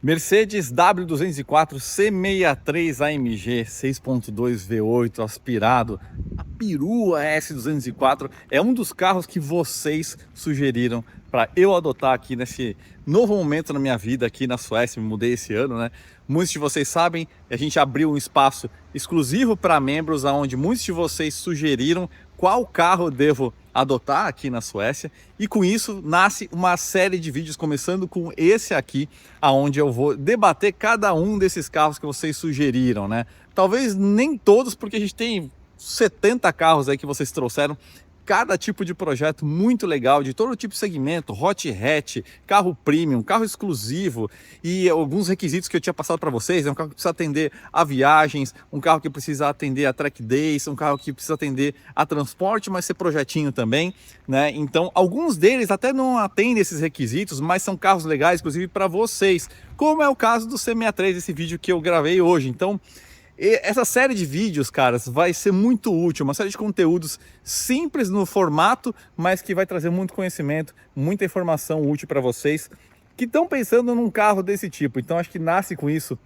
Mercedes W204 C63 AMG 6.2 V8 aspirado, a perua S204 é um dos carros que vocês sugeriram para eu adotar aqui nesse novo momento na minha vida aqui na Suécia. Me mudei esse ano, né? Muitos de vocês sabem, a gente abriu um espaço exclusivo para membros, onde muitos de vocês sugeriram qual carro eu devo adotar aqui na Suécia, e com isso nasce uma série de vídeos, começando com esse aqui, aonde eu vou debater cada um desses carros que vocês sugeriram, né? Talvez nem todos, porque a gente tem 70 carros aí que vocês trouxeram, cada tipo de projeto muito legal, de todo tipo de segmento, hot hatch, carro premium, carro exclusivo e alguns requisitos que eu tinha passado para vocês, né? Um carro que precisa atender a viagens, um carro que precisa atender a track days, um carro que precisa atender a transporte, mas ser projetinho também, né? Então, alguns deles até não atendem esses requisitos, mas são carros legais, inclusive para vocês, como é o caso do C63, esse vídeo que eu gravei hoje. Então, essa série de vídeos, caras, vai ser muito útil, uma série de conteúdos simples no formato, mas que vai trazer muito conhecimento, muita informação útil para vocês que estão pensando num carro desse tipo. Então acho que nasce com isso,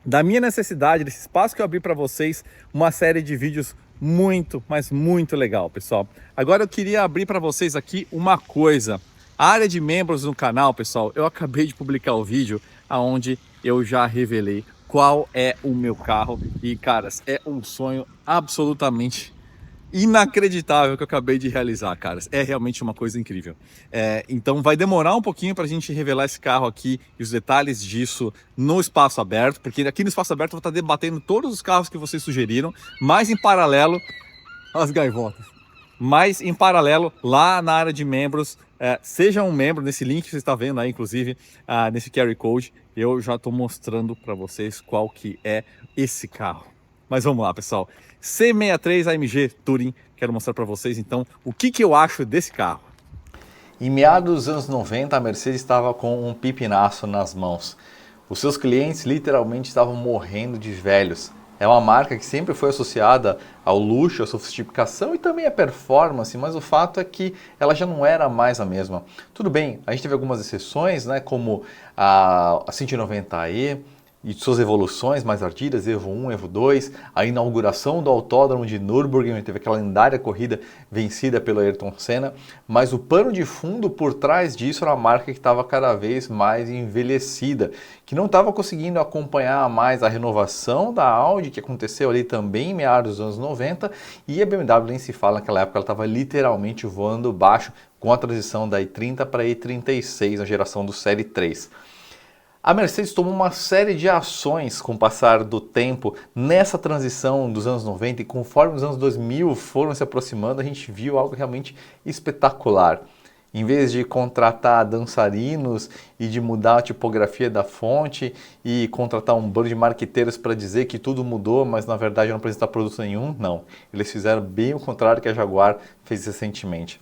da minha necessidade, desse espaço que eu abri para vocês, uma série de vídeos muito, mas muito legal, pessoal. Agora eu queria abrir para vocês aqui uma coisa. A área de membros no canal, pessoal, eu acabei de publicar o vídeo onde eu já revelei qual é o meu carro e, caras, é um sonho absolutamente inacreditável que eu acabei de realizar, caras. É realmente uma coisa incrível. Então vai demorar um pouquinho para a gente revelar esse carro aqui e os detalhes disso no espaço aberto, porque aqui no espaço aberto eu vou estar debatendo todos os carros que vocês sugeriram, mas em paralelo, as gaivotas. Mas em paralelo, lá na área de membros, seja um membro, nesse link que você está vendo aí, inclusive, nesse QR Code, eu já estou mostrando para vocês qual que é esse carro. Mas vamos lá, pessoal. C63 AMG Touring, quero mostrar para vocês, então, o que eu acho desse carro. Em meados dos anos 90, a Mercedes estava com um pipinaço nas mãos. Os seus clientes literalmente estavam morrendo de velhos. É uma marca que sempre foi associada ao luxo, à sofisticação e também à performance, mas o fato é que ela já não era mais a mesma. Tudo bem, a gente teve algumas exceções, né, como a 190e e suas evoluções mais ardidas, Evo 1, Evo 2, a inauguração do Autódromo de Nürburgring, onde teve aquela lendária corrida vencida pelo Ayrton Senna, mas o pano de fundo por trás disso era uma marca que estava cada vez mais envelhecida, que não estava conseguindo acompanhar mais a renovação da Audi, que aconteceu ali também em meados dos anos 90, e a BMW nem se fala, naquela época ela estava literalmente voando baixo com a transição da i30 para a i36, na geração do Série 3. A Mercedes tomou uma série de ações com o passar do tempo nessa transição dos anos 90 e conforme os anos 2000 foram se aproximando, a gente viu algo realmente espetacular. Em vez de contratar dançarinos e de mudar a tipografia da fonte e contratar um bando de marqueteiros para dizer que tudo mudou, mas na verdade não apresentar produto nenhum, não. Eles fizeram bem o contrário que a Jaguar fez recentemente.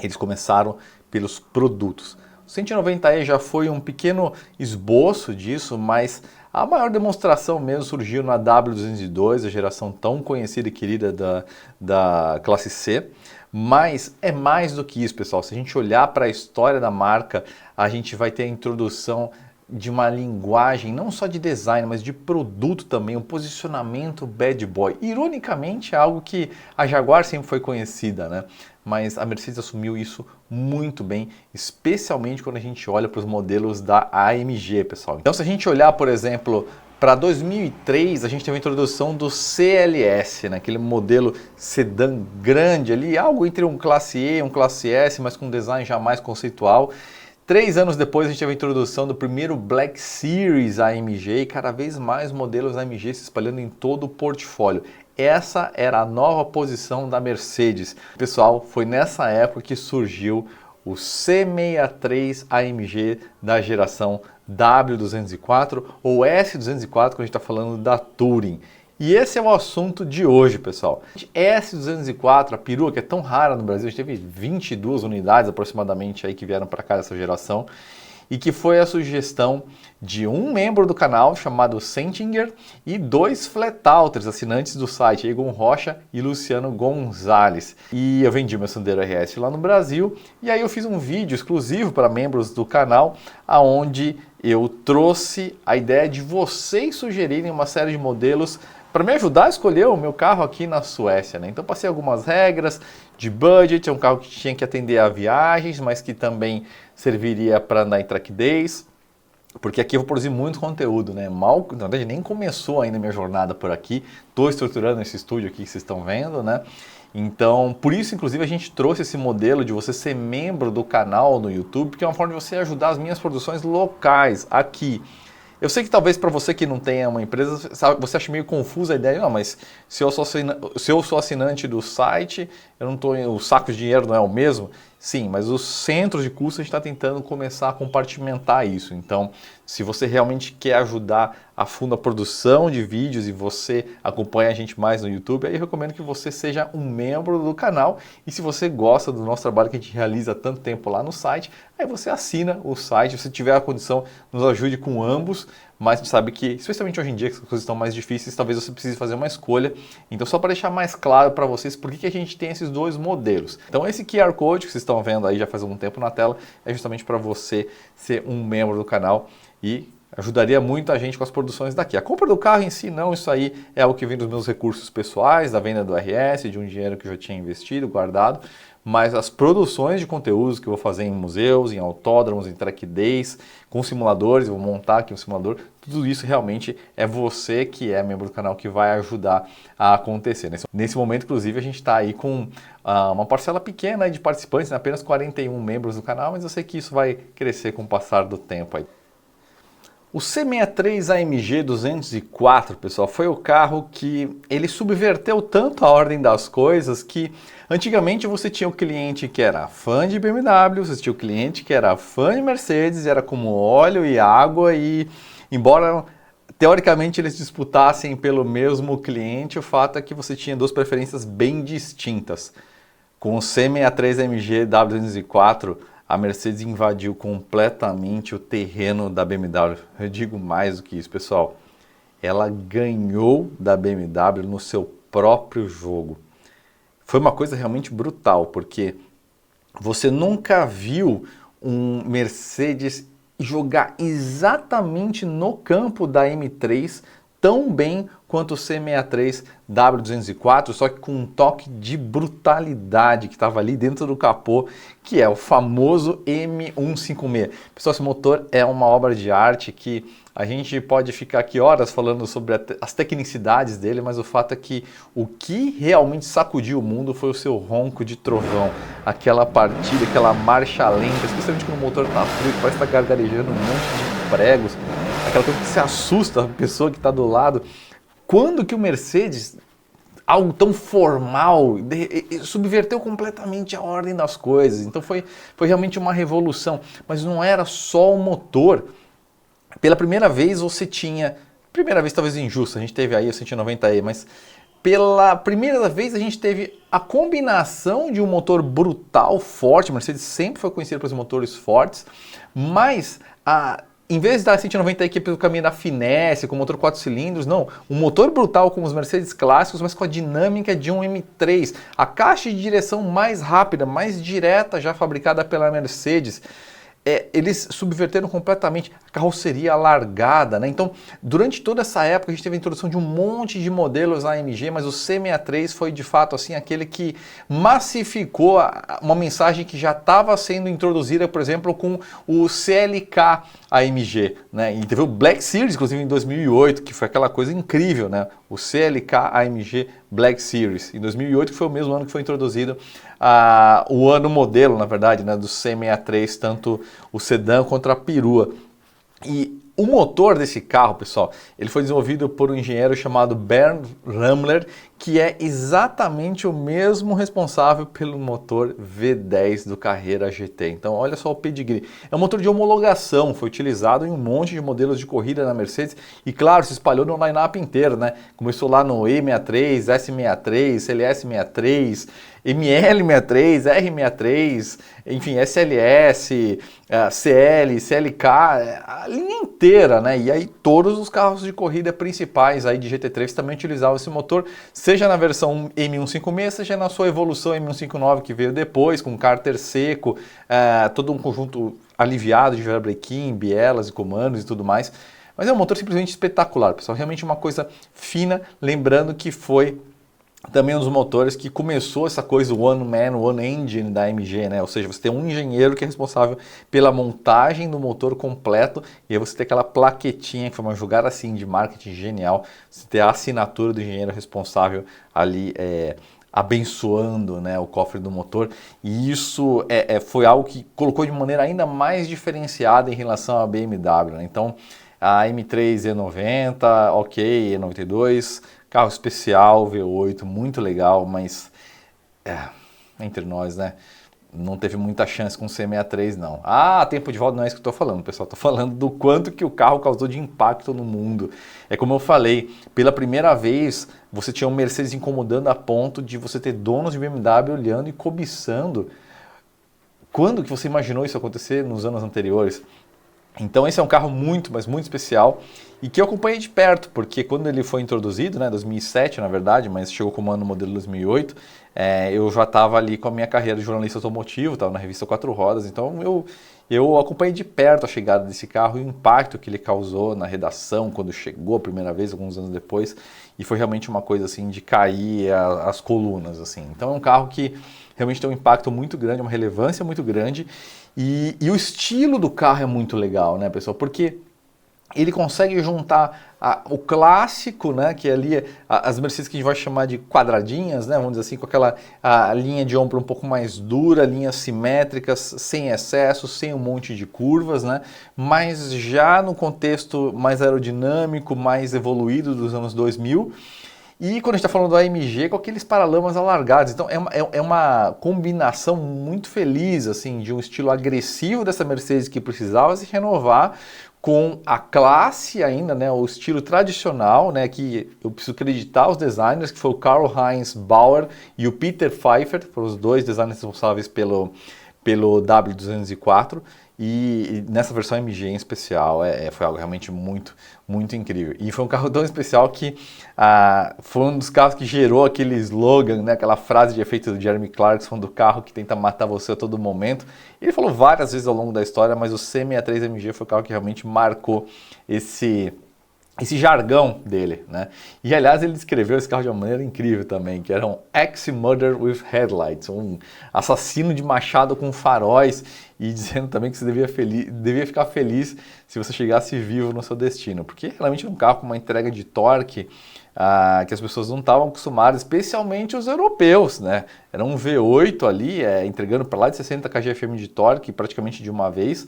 Eles começaram pelos produtos. O 190e já foi um pequeno esboço disso, mas a maior demonstração mesmo surgiu na W202, a geração tão conhecida e querida da classe C. Mas é mais do que isso, pessoal. Se a gente olhar para a história da marca, a gente vai ter a introdução de uma linguagem não só de design, mas de produto também, um posicionamento bad boy. Ironicamente, é algo que a Jaguar sempre foi conhecida, né? Mas a Mercedes assumiu isso muito bem, especialmente quando a gente olha para os modelos da AMG, pessoal. Então, se a gente olhar, por exemplo, para 2003, a gente teve a introdução do CLS, né? Aquele modelo sedã grande ali, algo entre um classe E e um classe S, mas com um design já mais conceitual. 3 anos depois a gente teve a introdução do primeiro Black Series AMG e cada vez mais modelos AMG se espalhando em todo o portfólio. Essa era a nova posição da Mercedes. Pessoal, foi nessa época que surgiu o C63 AMG da geração W204 ou S204, quando a gente está falando da Touring. E esse é o assunto de hoje, pessoal. S204, a perua que é tão rara no Brasil, a gente teve 22 unidades aproximadamente aí que vieram para cá dessa geração. e que foi a sugestão de um membro do canal chamado Sentinger e 2 Flatout, assinantes do site, Egon Rocha e Luciano Gonzalez. E eu vendi meu Sandero RS lá no Brasil, e aí eu fiz um vídeo exclusivo para membros do canal, aonde eu trouxe a ideia de vocês sugerirem uma série de modelos para me ajudar a escolher o meu carro aqui na Suécia, né? Então passei algumas regras de budget, é um carro que tinha que atender a viagens, mas que também serviria para andar em track days, porque aqui eu vou produzir muito conteúdo, né? Mal, na verdade, nem começou ainda a minha jornada por aqui, estou estruturando esse estúdio aqui que vocês estão vendo, né? Então, por isso, inclusive, a gente trouxe esse modelo de você ser membro do canal no YouTube, porque é uma forma de você ajudar as minhas produções locais aqui. Eu sei que talvez para você que não tenha uma empresa, você ache meio confusa a ideia, não, mas se eu sou assinante do site, eu não tô, o saco de dinheiro não é o mesmo? Sim, mas os centros de custo a gente está tentando começar a compartimentar isso. Então, se você realmente quer ajudar a fundo a produção de vídeos e você acompanha a gente mais no YouTube, aí eu recomendo que você seja um membro do canal. E se você gosta do nosso trabalho que a gente realiza há tanto tempo lá no site, aí você assina o site. Se tiver a condição, nos ajude com ambos. Mas a gente sabe que, especialmente hoje em dia, que as coisas estão mais difíceis, talvez você precise fazer uma escolha. Então, só para deixar mais claro para vocês por que a gente tem esses 2 modelos. Então, esse QR Code que vocês estão vendo aí já faz algum tempo na tela, é justamente para você ser um membro do canal e ajudaria muito a gente com as produções daqui. A compra do carro em si, não, isso aí é algo que vem dos meus recursos pessoais, da venda do RS, de um dinheiro que eu já tinha investido, guardado, mas as produções de conteúdos que eu vou fazer em museus, em autódromos, em track days, com simuladores, eu vou montar aqui um simulador, tudo isso realmente é você que é membro do canal que vai ajudar a acontecer. Nesse momento, inclusive, a gente está aí com uma parcela pequena de participantes, né? Apenas 41 membros do canal, mas eu sei que isso vai crescer com o passar do tempo aí. O C63 AMG 204, pessoal, foi o carro que ele subverteu tanto a ordem das coisas que antigamente você tinha o cliente que era fã de BMW, você tinha o cliente que era fã de Mercedes, era como óleo e água e embora teoricamente eles disputassem pelo mesmo cliente, o fato é que você tinha 2 preferências bem distintas. Com o C63 AMG W204, a Mercedes invadiu completamente o terreno da BMW. Eu digo mais do que isso, pessoal. Ela ganhou da BMW no seu próprio jogo. Foi uma coisa realmente brutal, porque você nunca viu um Mercedes jogar exatamente no campo da M3 tão bem quanto o C63 W204, só que com um toque de brutalidade que estava ali dentro do capô, que é o famoso M156. Pessoal, esse motor é uma obra de arte que a gente pode ficar aqui horas falando sobre as tecnicidades dele, mas o fato é que o que realmente sacudiu o mundo foi o seu ronco de trovão, aquela partida, aquela marcha lenta, especialmente quando o motor está frio, parece estar gargarejando um monte de pregos, aquela coisa que se assusta a pessoa que está do lado. Quando que o Mercedes, algo tão formal, subverteu completamente a ordem das coisas? Então foi realmente uma revolução, mas não era só o motor. Pela primeira vez você tinha, primeira vez talvez injusta, a gente teve aí o 190e, mas pela primeira vez a gente teve a combinação de um motor brutal, forte, a Mercedes sempre foi conhecida pelos motores fortes, mas em vez de dar 190 aqui pelo caminho da finesse, com motor 4 cilindros, não. Um motor brutal como os Mercedes clássicos, mas com a dinâmica de um M3. A caixa de direção mais rápida, mais direta, já fabricada pela Mercedes. Eles subverteram completamente a carroceria alargada, né? Então, durante toda essa época, a gente teve a introdução de um monte de modelos AMG, mas o C63 foi de fato assim aquele que massificou uma mensagem que já estava sendo introduzida, por exemplo, com o CLK AMG, né? E teve o Black Series, inclusive em 2008, que foi aquela coisa incrível, né? O CLK AMG Black Series, em 2008, que foi o mesmo ano que foi introduzido o ano modelo, na verdade, né, do C63, tanto o sedã quanto a perua. E O motor desse carro, pessoal, ele foi desenvolvido por um engenheiro chamado Bernd Rammler, que é exatamente o mesmo responsável pelo motor V10 do Carrera GT. Então, olha só o pedigree. É um motor de homologação, foi utilizado em um monte de modelos de corrida na Mercedes e, claro, se espalhou no line-up inteiro, né? Começou lá no E63, S63, CLS63, ML63, R63, enfim, SLS, CL, CLK, a linha inteira, né? E aí todos os carros de corrida principais aí de GT3 também utilizavam esse motor, seja na versão M156, seja na sua evolução M159 que veio depois, com cárter seco, todo um conjunto aliviado de virabrequim, bielas e comandos e tudo mais. Mas é um motor simplesmente espetacular, pessoal, realmente uma coisa fina, lembrando que foi também um dos motores que começou essa coisa One Man, One Engine da AMG, né? Ou seja, você tem um engenheiro que é responsável pela montagem do motor completo e aí você tem aquela plaquetinha que foi uma jogada assim de marketing genial, você tem a assinatura do engenheiro responsável ali abençoando, né, o cofre do motor, e isso foi algo que colocou de maneira ainda mais diferenciada em relação à BMW, né? Então, a M3 E90, ok, E92, carro especial, V8, muito legal, mas entre nós, né? Não teve muita chance com o C63, não. Tempo de volta não é isso que eu estou falando, pessoal. Estou falando do quanto que o carro causou de impacto no mundo. É como eu falei, pela primeira vez você tinha um Mercedes incomodando a ponto de você ter donos de BMW olhando e cobiçando. Quando que você imaginou isso acontecer nos anos anteriores? Então esse é um carro muito, mas muito especial e que eu acompanhei de perto, porque quando ele foi introduzido, né, 2007 na verdade, mas chegou como ano modelo 2008, eu já estava ali com a minha carreira de jornalista automotivo, estava na revista Quatro Rodas, então eu acompanhei de perto a chegada desse carro e o impacto que ele causou na redação quando chegou a primeira vez, alguns anos depois, e foi realmente uma coisa assim de cair as colunas, assim. Então é um carro que realmente tem um impacto muito grande, uma relevância muito grande, e o estilo do carro é muito legal, né, pessoal? Porque ele consegue juntar o clássico, né, que é ali as Mercedes que a gente vai chamar de quadradinhas, né, vamos dizer assim, com aquela linha de ombro um pouco mais dura, linhas simétricas, sem excesso, sem um monte de curvas, né, mas já no contexto mais aerodinâmico, mais evoluído dos anos 2000. E quando a gente está falando do AMG, com aqueles paralamas alargados. Então é uma combinação muito feliz assim, de um estilo agressivo dessa Mercedes que precisava se renovar com a classe ainda, né, o estilo tradicional, né, que eu preciso acreditar os designers, que foi o Karl-Heinz Bauer e o Peter Pfeiffer, foram os dois designers responsáveis pelo W204, e nessa versão MG em especial foi algo realmente muito, muito incrível. E foi um carro tão especial que foi um dos carros que gerou aquele slogan, né, aquela frase de efeito do Jeremy Clarkson, do carro que tenta matar você a todo momento. Ele falou várias vezes ao longo da história, mas o C63 MG foi o carro que realmente marcou esse jargão dele, né? E aliás ele descreveu esse carro de uma maneira incrível também, que era um axe-murder with headlights, um assassino de machado com faróis, e dizendo também que você devia ficar feliz se você chegasse vivo no seu destino, porque realmente é um carro com uma entrega de torque que as pessoas não estavam acostumadas, especialmente os europeus, né? Era um V8 ali, entregando para lá de 60 kgfm de torque praticamente de uma vez.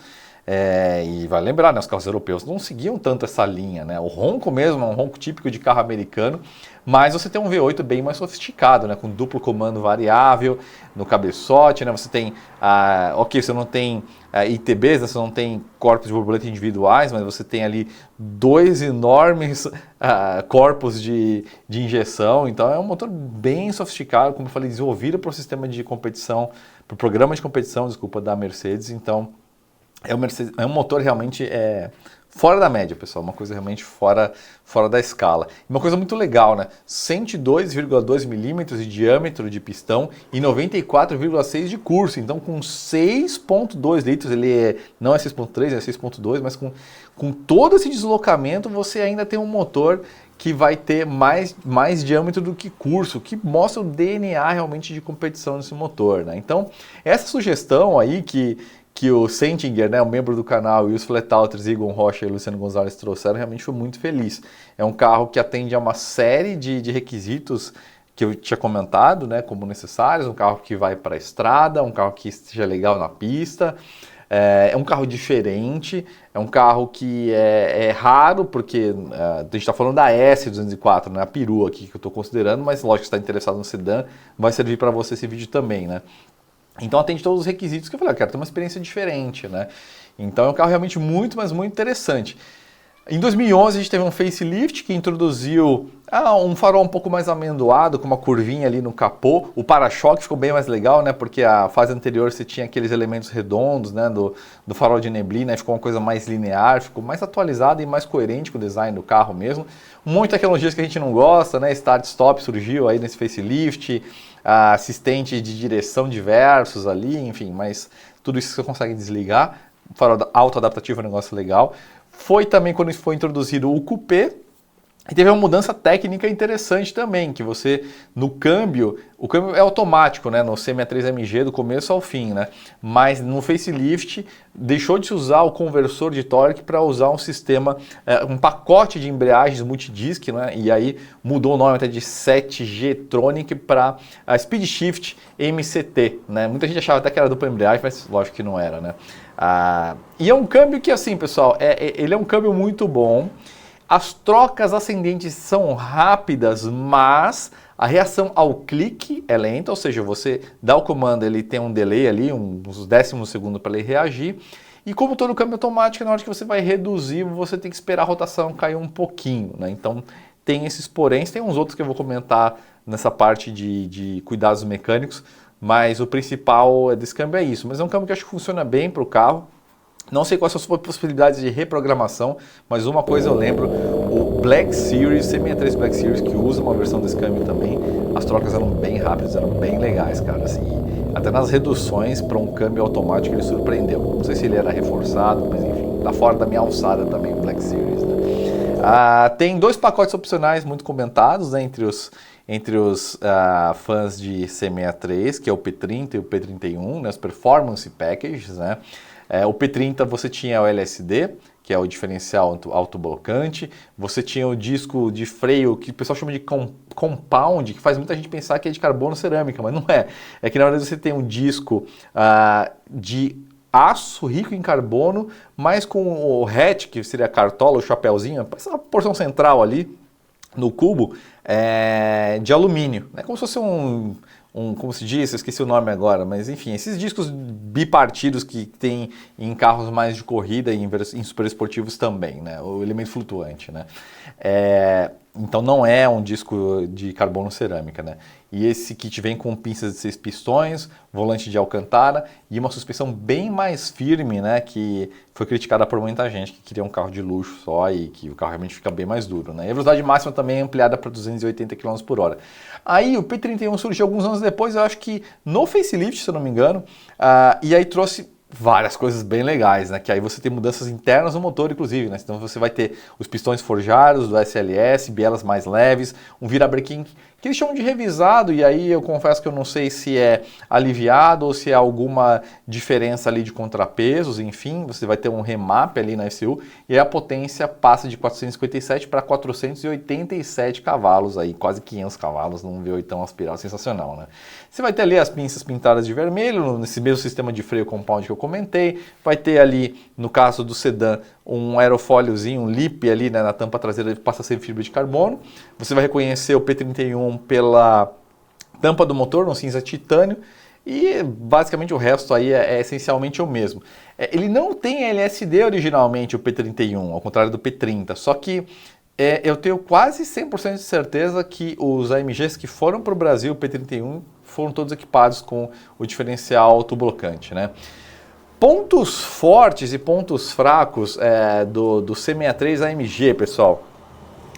E vai lembrar, né, os carros europeus não seguiam tanto essa linha, né? O ronco mesmo é um ronco típico de carro americano, mas você tem um V8 bem mais sofisticado, né, com duplo comando variável no cabeçote, né? Você tem, você não tem ITBs, né? Você não tem corpos de borboleta individuais, mas você tem ali dois enormes corpos de injeção, então é um motor bem sofisticado, como eu falei, desenvolvido para o sistema de competição, para o programa de competição, desculpa, da Mercedes. Então é um motor realmente fora da média, pessoal, uma coisa realmente fora da escala. Uma coisa muito legal, né? 102,2 milímetros de diâmetro de pistão e 94,6 de curso. Então, com 6,2 litros, ele não é 6,3, é 6,2, mas com todo esse deslocamento, você ainda tem um motor que vai ter mais diâmetro do que curso, que mostra o DNA realmente de competição nesse motor, né? Então, essa sugestão aí que o Sentinger, né, o membro do canal, e os Fletalters, Igor Rocha e Luciano Gonzalez trouxeram, realmente foi muito feliz. É um carro que atende a uma série de requisitos que eu tinha comentado, né, como necessários, um carro que vai para a estrada, um carro que esteja legal na pista, É um carro diferente, é um carro que é raro, porque a gente está falando da S204, né, a perua aqui que eu estou considerando, mas lógico que você está interessado no sedã, vai servir para você esse vídeo também, né? Então atende todos os requisitos que eu falei, eu quero ter uma experiência diferente, né? Então é um carro realmente muito, mas muito interessante. Em 2011 a gente teve um facelift que introduziu um farol um pouco mais amendoado, com uma curvinha ali no capô. O para-choque ficou bem mais legal, né? Porque a fase anterior você tinha aqueles elementos redondos, né? Do farol de neblina, ficou uma coisa mais linear, ficou mais atualizada e mais coerente com o design do carro mesmo. Um monte de tecnologias que a gente não gosta, né? Start-stop surgiu aí nesse facelift, assistente de direção diversos ali, enfim, mas tudo isso você consegue desligar. O farol auto-adaptativo é um negócio legal. Foi também quando foi introduzido o Coupé, e teve uma mudança técnica interessante também, que você, no câmbio, o câmbio é automático, né, no C63MG do começo ao fim, né, mas no facelift deixou de se usar o conversor de torque para usar um sistema, um pacote de embreagens multidisc, né, e aí mudou o nome até de 7G-Tronic para a Speed Shift MCT, né, muita gente achava até que era dupla embreagem, mas lógico que não era, né. E é um câmbio que, assim, pessoal, ele é um câmbio muito bom. As trocas ascendentes são rápidas, mas a reação ao clique é lenta, ou seja, você dá o comando, ele tem um delay ali, uns décimos de segundo para ele reagir. E como todo câmbio automático, na hora que você vai reduzir, você tem que esperar a rotação cair um pouquinho, né? Então tem esses poréns, tem uns outros que eu vou comentar nessa parte de cuidados mecânicos, mas o principal desse câmbio é isso. Mas é um câmbio que eu acho que funciona bem para o carro. Não sei quais são as possibilidades de reprogramação, mas uma coisa eu lembro, o Black Series, C63 Black Series, que usa uma versão desse câmbio também, as trocas eram bem rápidas, eram bem legais, cara, assim, até nas reduções para um câmbio automático ele surpreendeu. Não sei se ele era reforçado, mas enfim, tá fora da minha alçada também o Black Series, né? Tem dois pacotes opcionais muito comentados, né, entre os fãs de C63, que é o P30 e o P31, né, os Performance Packages, né? O P30 você tinha o LSD, que é o diferencial autoblocante, você tinha o disco de freio, que o pessoal chama de compound, que faz muita gente pensar que é de carbono cerâmica, mas não é. É que na verdade você tem um disco de aço rico em carbono, mas com o hatch, que seria a cartola, o chapéuzinho, essa porção central ali no cubo, de alumínio. É como se fosse como se diz, eu esqueci o nome agora, mas enfim, esses discos bipartidos que tem em carros mais de corrida e em super esportivos também, né? O elemento flutuante, né? Então não é um disco de carbono cerâmica, né? E esse kit vem com pinças de 6 pistões, volante de alcantara e uma suspensão bem mais firme, né? Que foi criticada por muita gente que queria um carro de luxo só e que o carro realmente fica bem mais duro, né? E a velocidade máxima também é ampliada para 280 km por hora. Aí o P31 surgiu alguns anos depois, eu acho que no facelift, se eu não me engano, e aí trouxe várias coisas bem legais, né? Que aí você tem mudanças internas no motor, inclusive, né? Então você vai ter os pistões forjados do SLS, bielas mais leves, um virabrequim que eles chamam de revisado, e aí eu confesso que eu não sei se é aliviado ou se é alguma diferença ali de contrapesos, enfim, você vai ter um remap ali na FCU, e aí a potência passa de 457 para 487 cavalos, aí quase 500 cavalos num V8 aspirado, sensacional, né? Você vai ter ali as pinças pintadas de vermelho, nesse mesmo sistema de freio compound que eu comentei, vai ter ali, no caso do sedã, um aerofóliozinho, um lip ali, né, na tampa traseira que passa a ser fibra de carbono. Você vai reconhecer o P31 pela tampa do motor, no cinza titânio, e basicamente o resto aí é essencialmente o mesmo. Ele não tem LSD originalmente, o P31, ao contrário do P30, só que eu tenho quase 100% de certeza que os AMGs que foram para o Brasil, o P31, foram todos equipados com o diferencial autoblocante, né? Pontos fortes e pontos fracos do C63 AMG, pessoal.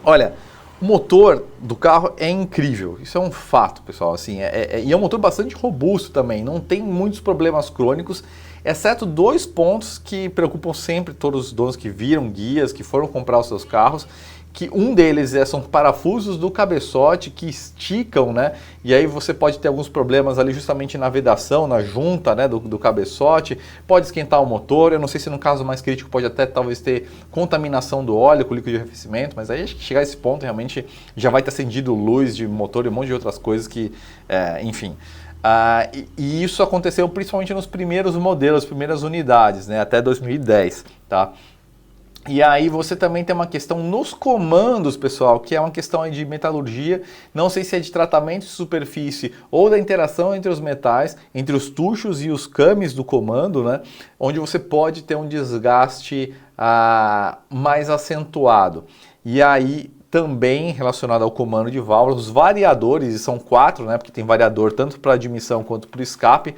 Olha, o motor do carro é incrível, isso é um fato, pessoal. Assim, e é um motor bastante robusto também, não tem muitos problemas crônicos, exceto dois pontos que preocupam sempre todos os donos que viram guias, que foram comprar os seus carros, que um deles são parafusos do cabeçote que esticam, né? E aí você pode ter alguns problemas ali justamente na vedação, na junta, né, do cabeçote, pode esquentar o motor, eu não sei se no caso mais crítico pode até talvez ter contaminação do óleo com líquido de arrefecimento, mas aí acho que chegar a esse ponto realmente já vai ter acendido luz de motor e um monte de outras coisas que, enfim. E isso aconteceu principalmente nos primeiros modelos, primeiras unidades, né, até 2010, tá? E aí você também tem uma questão nos comandos, pessoal, que é uma questão aí de metalurgia, não sei se é de tratamento de superfície ou da interação entre os metais, entre os tuchos e os cames do comando, né, onde você pode ter um desgaste mais acentuado. E aí também relacionado ao comando de válvulas, os variadores, e são 4, né, porque tem variador tanto para admissão quanto para o escape,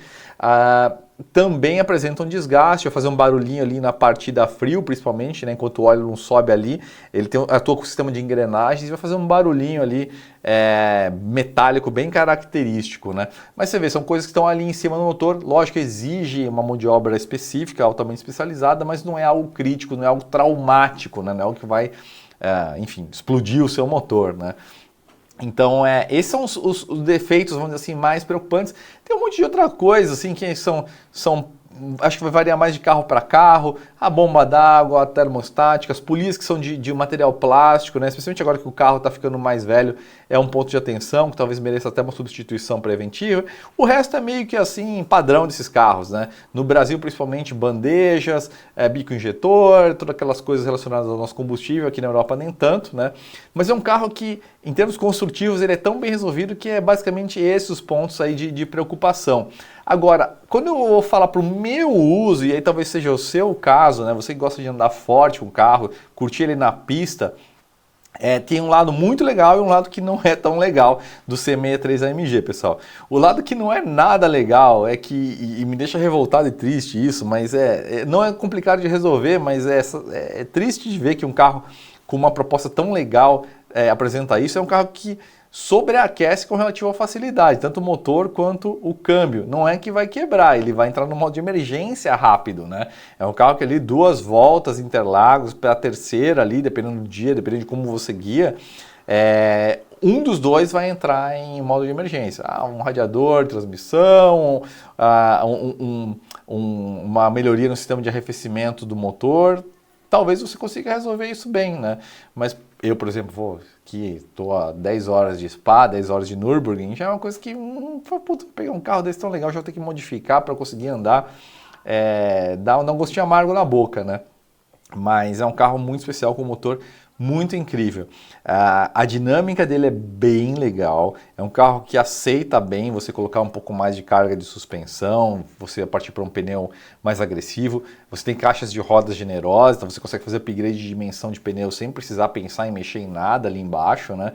também apresentam desgaste, vai fazer um barulhinho ali na partida frio, principalmente, né, enquanto o óleo não sobe ali, ele atua com o sistema de engrenagens e vai fazer um barulhinho ali metálico bem característico, né? Mas você vê, são coisas que estão ali em cima do motor, lógico, exige uma mão de obra específica, altamente especializada, mas não é algo crítico, não é algo traumático, né? Não é algo que vai, enfim, explodir o seu motor, né? Então, esses são os defeitos, vamos dizer assim, mais preocupantes. Tem um monte de outra coisa, assim, que são acho que vai variar mais de carro para carro, a bomba d'água, a termostática, as polias que são de material plástico, né? Especialmente agora que o carro está ficando mais velho, é um ponto de atenção, que talvez mereça até uma substituição preventiva. O resto é meio que assim, padrão desses carros, né? No Brasil, principalmente, bandejas, bico injetor, todas aquelas coisas relacionadas ao nosso combustível, aqui na Europa nem tanto, né? Mas é um carro que, em termos construtivos, ele é tão bem resolvido que é basicamente esses os pontos aí de preocupação. Agora, quando eu vou falar para o meu uso, e aí talvez seja o seu caso, né? Você que gosta de andar forte com o carro, curtir ele na pista, tem um lado muito legal e um lado que não é tão legal do C63 AMG, pessoal. O lado que não é nada legal é que, e me deixa revoltado e triste isso, mas não é complicado de resolver, mas é triste de ver que um carro com uma proposta tão legal apresenta isso. É um carro que sobreaquece com relativa facilidade, tanto o motor quanto o câmbio. Não é que vai quebrar, ele vai entrar no modo de emergência rápido, né? É um carro que ali 2 voltas Interlagos para a terceira ali, dependendo do dia, dependendo de como você guia, um dos dois vai entrar em modo de emergência. Um radiador, transmissão, uma melhoria no sistema de arrefecimento do motor. Talvez você consiga resolver isso bem, né? Mas eu, por exemplo, estou a 10 horas de Spa, 10 horas de Nürburgring, já é uma coisa que, puta, pegar um carro desse tão legal, já vou ter que modificar para conseguir andar, dá um gostinho amargo na boca, né? Mas é um carro muito especial, com um motor muito incrível. A dinâmica dele é bem legal, é um carro que aceita bem você colocar um pouco mais de carga de suspensão, você partir para um pneu mais agressivo, você tem caixas de rodas generosas, então você consegue fazer upgrade de dimensão de pneu sem precisar pensar em mexer em nada ali embaixo, né?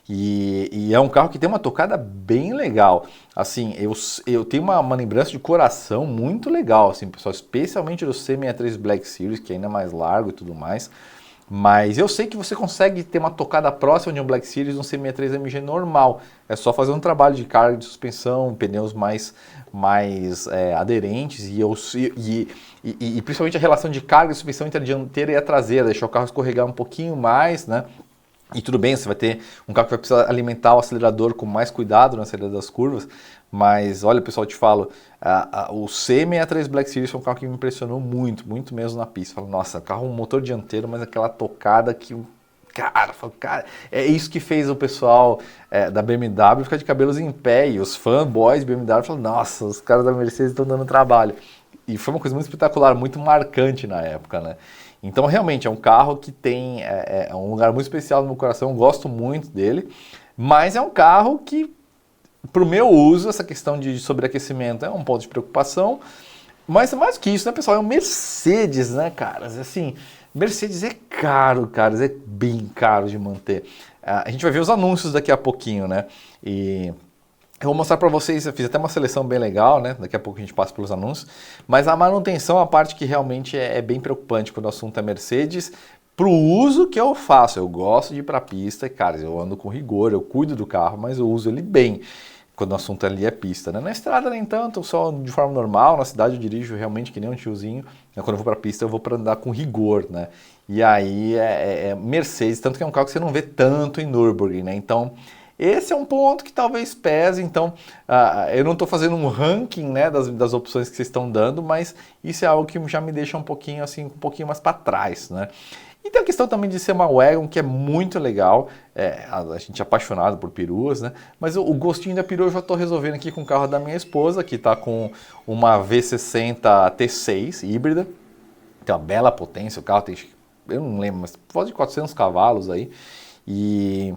E é um carro que tem uma tocada bem legal. Assim, eu tenho uma lembrança de coração muito legal, assim, pessoal, especialmente do C63 Black Series, que é ainda mais largo e tudo mais. Mas eu sei que você consegue ter uma tocada próxima de um Black Series no C63 AMG normal. É só fazer um trabalho de carga de suspensão, pneus mais aderentes e principalmente a relação de carga e suspensão entre a dianteira e a traseira, deixar o carro escorregar um pouquinho mais, né? E tudo bem, você vai ter um carro que vai precisar alimentar o acelerador com mais cuidado na saída das curvas, mas olha, pessoal, eu te falo, o C63 Black Series foi um carro que me impressionou muito, muito mesmo na pista. Falo, nossa, carro, um motor dianteiro, mas aquela tocada que cara, é isso que fez o pessoal da BMW ficar de cabelos em pé, e os fanboys de BMW falaram, nossa, os caras da Mercedes estão dando trabalho. E foi uma coisa muito espetacular, muito marcante na época, né? Então, realmente, é um carro que tem um lugar muito especial no meu coração, eu gosto muito dele, mas é um carro que, para o meu uso, essa questão de sobreaquecimento é um ponto de preocupação, mas mais que isso, né, pessoal, é um Mercedes, né, caras? Assim, Mercedes é caro, caras, é bem caro de manter. A gente vai ver os anúncios daqui a pouquinho, né? E eu vou mostrar para vocês, eu fiz até uma seleção bem legal, né? Daqui a pouco a gente passa pelos anúncios. Mas a manutenção é a parte que realmente é bem preocupante quando o assunto é Mercedes. Para o uso que eu faço, eu gosto de ir para a pista e, cara, eu ando com rigor, eu cuido do carro, mas eu uso ele bem quando o assunto ali é pista, né? Na estrada nem tanto, só de forma normal, na cidade eu dirijo realmente que nem um tiozinho. Quando eu vou para a pista eu vou para andar com rigor, né? E aí é Mercedes, tanto que é um carro que você não vê tanto em Nürburgring, né? Então, esse é um ponto que talvez pese, então eu não estou fazendo um ranking, né, das opções que vocês estão dando, mas isso é algo que já me deixa um pouquinho assim, um pouquinho mais para trás, né? E tem a questão também de ser uma wagon, que é muito legal, a gente é apaixonado por peruas, né? Mas o gostinho da perua eu já estou resolvendo aqui com o carro da minha esposa, que está com uma V60 T6 híbrida, tem uma bela potência, o carro tem, eu não lembro, mas pode de 400 cavalos aí, e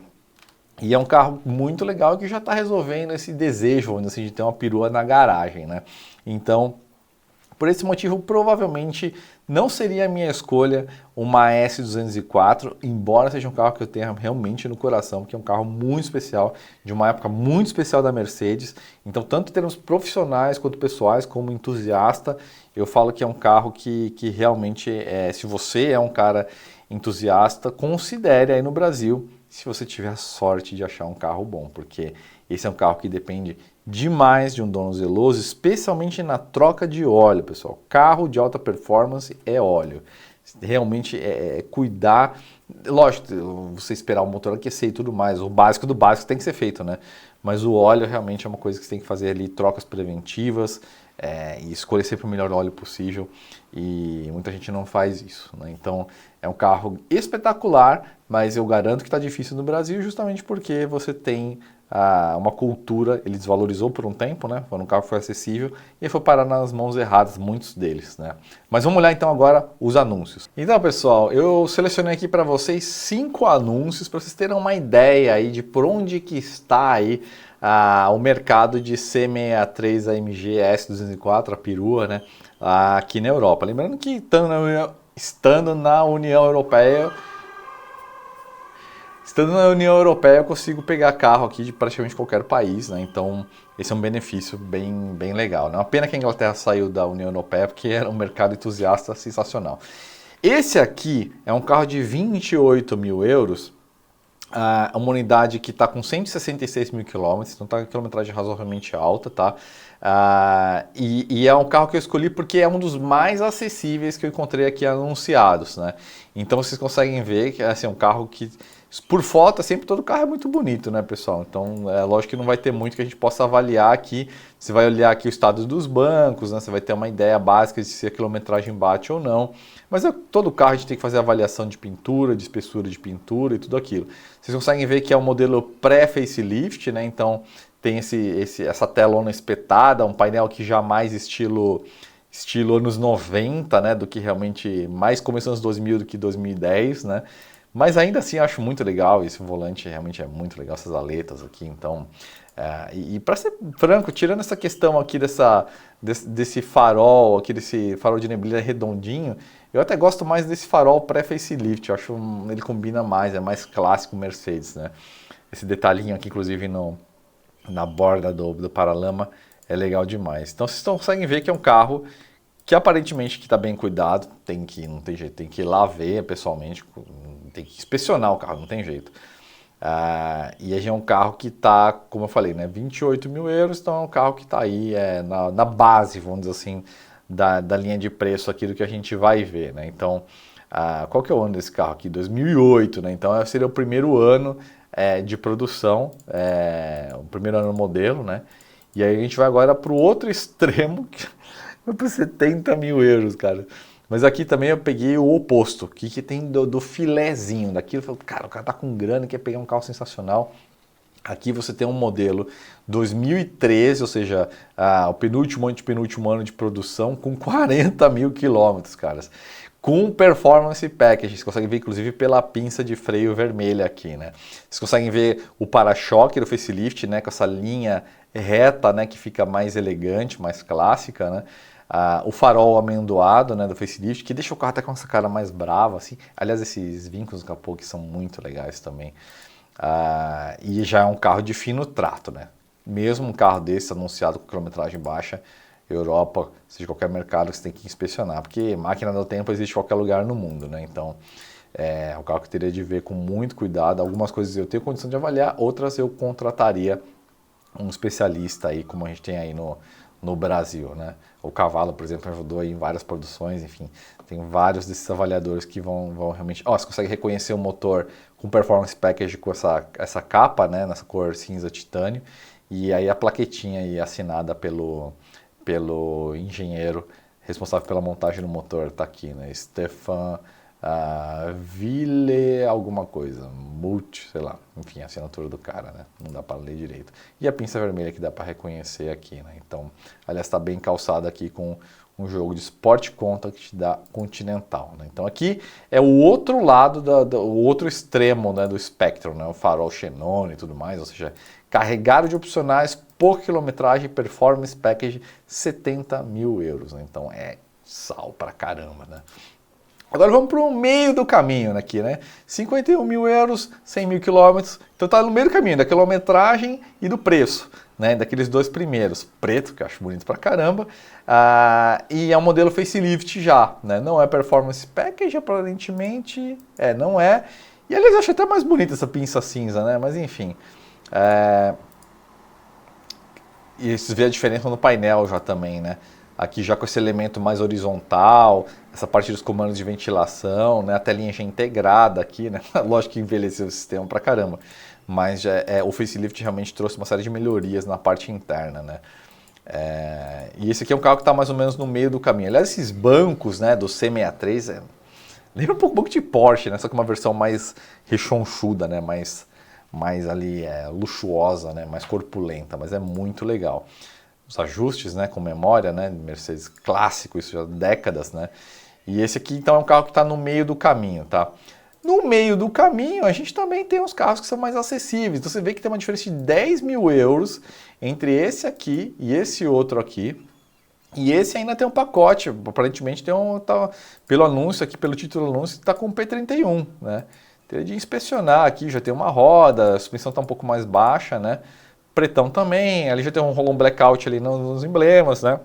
é um carro muito legal que já está resolvendo esse desejo, vamos dizer assim, de ter uma perua na garagem, né? Então, por esse motivo, provavelmente não seria a minha escolha uma S204, embora seja um carro que eu tenha realmente no coração, porque é um carro muito especial, de uma época muito especial da Mercedes. Então, tanto em termos profissionais quanto pessoais, como entusiasta, eu falo que é um carro que realmente, se você é um cara entusiasta, considere aí no Brasil, se você tiver a sorte de achar um carro bom, porque esse é um carro que depende demais de um dono zeloso, especialmente na troca de óleo, pessoal. Carro de alta performance é óleo. Realmente cuidar. Lógico, você esperar o motor aquecer e tudo mais, o básico do básico tem que ser feito, né? Mas o óleo realmente é uma coisa que você tem que fazer ali, trocas preventivas, e escolher sempre o melhor óleo possível. E muita gente não faz isso, né? Então é um carro espetacular, mas eu garanto que está difícil no Brasil justamente porque você tem uma cultura, ele desvalorizou por um tempo, né? Quando o carro foi acessível e foi parar nas mãos erradas, muitos deles, né? Mas vamos olhar então agora os anúncios. Então, pessoal, eu selecionei aqui para vocês 5 anúncios para vocês terem uma ideia aí de por onde que está aí o mercado de C63 AMG S204, a perua, né? Aqui na Europa. Lembrando que estando na União Europeia, eu consigo pegar carro aqui de praticamente qualquer país, né? Então, esse é um benefício bem legal, né? Uma pena que a Inglaterra saiu da União Europeia, porque era um mercado entusiasta sensacional. Esse aqui é um carro de 28 mil euros, uma unidade que está com 166 mil quilômetros, então está com quilometragem razoavelmente alta, tá? E é um carro que eu escolhi porque é um dos mais acessíveis que eu encontrei aqui anunciados, né? Então vocês conseguem ver que assim, é um carro que, por foto, sempre todo carro é muito bonito, né, pessoal? Então é lógico que não vai ter muito que a gente possa avaliar aqui. Você vai olhar aqui o estado dos bancos, né? Você vai ter uma ideia básica de se a quilometragem bate ou não. Mas todo carro a gente tem que fazer avaliação de pintura, de espessura de pintura e tudo aquilo. Vocês conseguem ver que é um modelo pré-facelift, né? Então tem essa telona espetada, um painel que já mais estilo anos 90, né? Do que realmente mais começou nos 2000 do que 2010, né? Mas ainda assim eu acho muito legal, esse volante realmente é muito legal, essas aletas aqui, então... para ser franco, tirando essa questão aqui desse farol, aqui desse farol de neblina redondinho, eu até gosto mais desse farol pré-facelift, eu acho ele combina mais, é mais clássico Mercedes, né? Esse detalhinho aqui, inclusive, na borda do paralama, é legal demais. Então vocês conseguem ver que é um carro que aparentemente está bem cuidado, não tem jeito, tem que ir lá ver pessoalmente, tem que inspecionar o carro, não tem jeito. E é um carro que está, como eu falei, né, 28 mil euros, então é um carro que está aí na base, vamos dizer assim, da linha de preço aqui do que a gente vai ver, né? Então, qual que é o ano desse carro aqui? 2008, né? Então seria o primeiro ano de produção, o primeiro ano modelo, né? E aí a gente vai agora para o outro extremo, que vai para 70 mil euros, cara. Mas aqui também eu peguei o oposto, que tem do filezinho daquilo. Eu falei, cara, o cara tá com grana, quer pegar um carro sensacional. Aqui você tem um modelo 2013, ou seja, o penúltimo ou antepenúltimo ano de produção, com 40 mil quilômetros, caras. Com Performance Package, vocês conseguem ver inclusive pela pinça de freio vermelha aqui, né? Vocês conseguem ver o para-choque do facelift, né? Com essa linha reta, né? Que fica mais elegante, mais clássica, né? O farol amendoado, né, do facelift, que deixa o carro até com essa cara mais brava, assim. Aliás, esses vincos no capô que são muito legais também. E já é um carro de fino trato, né? Mesmo um carro desse anunciado com quilometragem baixa, Europa, seja qualquer mercado, você tem que inspecionar, porque máquina do tempo existe em qualquer lugar no mundo, né? Então, é um carro que eu teria de ver com muito cuidado. Algumas coisas eu tenho condição de avaliar, outras eu contrataria um especialista aí, como a gente tem aí no Brasil, né? O Cavalo, por exemplo, ajudou aí em várias produções, enfim, tem vários desses avaliadores que vão realmente... Você consegue reconhecer o motor com Performance Package com essa capa, né, nessa cor cinza titânio, e aí a plaquetinha aí assinada pelo engenheiro responsável pela montagem do motor tá aqui, né, Stefan Ville alguma coisa, Multi, sei lá, enfim, a assinatura do cara, né? Não dá para ler direito. E a pinça vermelha que dá para reconhecer aqui, né? Então, aliás, está bem calçada aqui com um jogo de Sport Contact da Continental, né? Então aqui é o outro lado, o outro extremo, né, do Spectrum, né? O farol xenon e tudo mais, ou seja, carregado de opcionais, pouca quilometragem, performance package, 70 mil euros, né? Então é sal pra caramba, né? Agora vamos para o meio do caminho aqui, né? 51 mil euros, 100 mil quilômetros. Então tá no meio do caminho, da quilometragem e do preço, né? Daqueles dois primeiros. Preto, que eu acho bonito pra caramba. E é um modelo facelift já, né? Não é performance package, aparentemente. Não é. E aliás, eu acho até mais bonita essa pinça cinza, né? Mas enfim. E você vê a diferença no painel já também, né? Aqui já com esse elemento mais horizontal, essa parte dos comandos de ventilação, né? A telinha já integrada aqui, né? Lógico que envelheceu o sistema pra caramba, mas o facelift realmente trouxe uma série de melhorias na parte interna, né? E esse aqui é um carro que está mais ou menos no meio do caminho. Aliás, esses bancos, né, do C63, lembra um pouco de Porsche, né? Só que uma versão mais rechonchuda, né? Mais ali luxuosa, né? Mais corpulenta, mas é muito legal. Os ajustes, né, com memória, né, Mercedes clássico, isso já há décadas, né, e esse aqui então é um carro que está no meio do caminho, tá? No meio do caminho a gente também tem uns carros que são mais acessíveis, então você vê que tem uma diferença de 10 mil euros entre esse aqui e esse outro aqui, e esse ainda tem um pacote, aparentemente tem pelo anúncio aqui, pelo título do anúncio, está com o P31, né, teria de inspecionar aqui, já tem uma roda, a suspensão está um pouco mais baixa, né, pretão também, ali já rolou um blackout ali nos emblemas, né?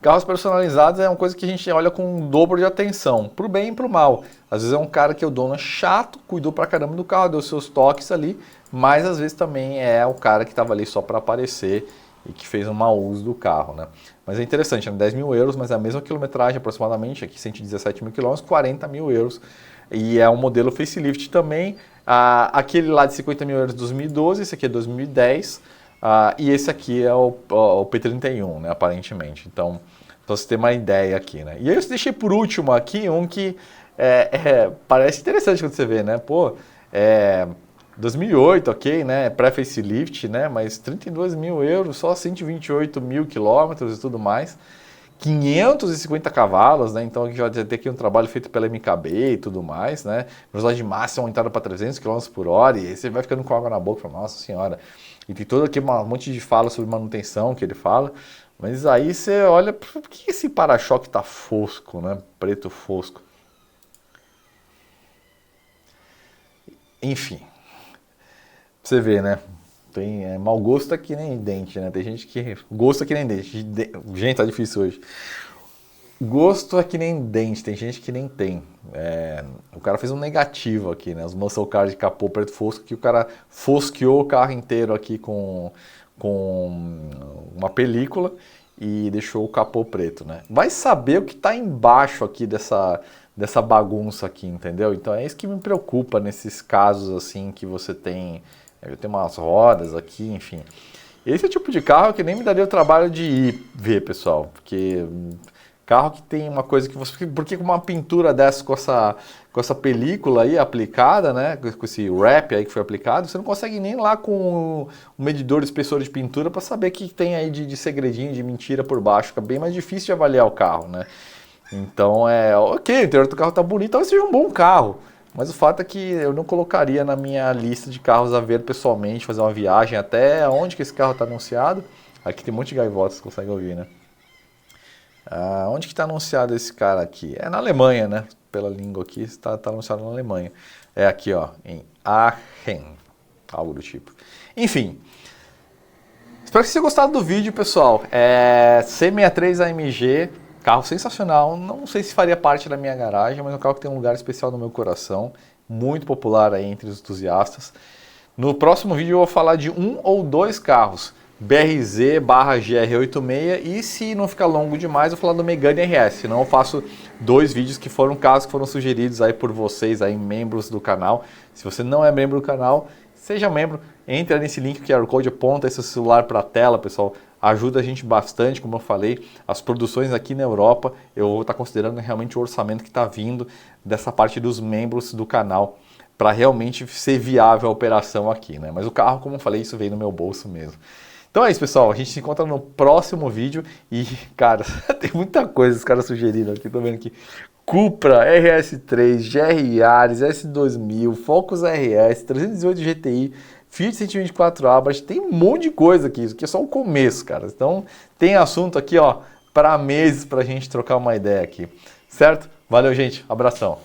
Carros personalizados é uma coisa que a gente olha com um dobro de atenção, pro bem e pro mal. Às vezes é um cara que o dono é chato, cuidou pra caramba do carro, deu seus toques ali, mas às vezes também é o cara que estava ali só para aparecer e que fez um mau uso do carro, né? Mas é interessante, 10 mil euros, mas é a mesma quilometragem aproximadamente, aqui 117 mil quilômetros, 40 mil euros. E é um modelo facelift também, aquele lá de 50 mil euros de 2012, esse aqui é 2010, e esse aqui é o P31, né, aparentemente. Então você tem uma ideia aqui, né? E aí eu deixei por último aqui um que parece interessante quando você vê, né? 2008, ok, né? Pré-facelift, né? Mas 32 mil euros, só 128 mil quilômetros e tudo mais. 550 cavalos, né? Então já tem aqui um trabalho feito pela MKB e tudo mais, né? Velocidade máxima aumentada para 300 km por hora, e aí você vai ficando com água na boca, fala, nossa senhora. E tem todo aqui um monte de fala sobre manutenção que ele fala, mas aí você olha, por que esse para-choque tá fosco, né? Preto fosco. Enfim, pra você ver, né? Tem mau gosto é que nem dente, né? Tem gente que... Gosto é que nem dente. Gente, tá difícil hoje. Gosto é que nem dente, tem gente que nem tem. O cara fez um negativo aqui, né? Os muscle cars de capô preto fosco, que o cara fosqueou o carro inteiro aqui com uma película e deixou o capô preto, né? Vai saber o que tá embaixo aqui dessa bagunça aqui, entendeu? Então é isso que me preocupa nesses casos assim que você tem... Eu tenho umas rodas aqui, enfim. Esse é o tipo de carro que nem me daria o trabalho de ir ver, pessoal. Porque carro que tem uma coisa que você... Porque com uma pintura dessa, com essa película aí aplicada, né? Com esse wrap aí que foi aplicado, você não consegue nem lá com o medidor de espessor de pintura para saber o que tem aí de segredinho, de mentira por baixo. Fica bem mais difícil de avaliar o carro, né? Então ok, o interior do carro tá bonito, talvez seja um bom carro. Mas o fato é que eu não colocaria na minha lista de carros a ver pessoalmente, fazer uma viagem até onde que esse carro está anunciado. Aqui tem um monte de gaivotas, você consegue ouvir, né? Onde que está anunciado esse cara aqui? É na Alemanha, né? Pela língua aqui, está anunciado na Alemanha. É aqui, ó, em Aachen, algo do tipo. Enfim, espero que vocês tenham gostado do vídeo, pessoal. C63 AMG... Carro sensacional, não sei se faria parte da minha garagem, mas é um carro que tem um lugar especial no meu coração, muito popular aí entre os entusiastas. No próximo vídeo eu vou falar de um ou dois carros, BRZ/GR86, e se não ficar longo demais eu vou falar do Megane RS, senão eu faço dois vídeos que foram carros que foram sugeridos aí por vocês, aí, membros do canal. Se você não é membro do canal, seja membro, entra nesse link, que QR Code, aponta esse celular para a tela, pessoal. Ajuda a gente bastante, como eu falei, as produções aqui na Europa, eu vou estar considerando realmente o orçamento que está vindo dessa parte dos membros do canal para realmente ser viável a operação aqui, né? Mas o carro, como eu falei, isso veio no meu bolso mesmo. Então é isso, pessoal. A gente se encontra no próximo vídeo e, cara, tem muita coisa os caras sugeriram aqui. Tô vendo aqui. Cupra, RS3, GR Yaris, S2000, Focus RS, 308 GTI, Fiat 124 Abarth, tem um monte de coisa aqui. Isso aqui é só o começo, cara. Então tem assunto aqui, ó, para meses pra gente trocar uma ideia aqui. Certo? Valeu, gente. Abração.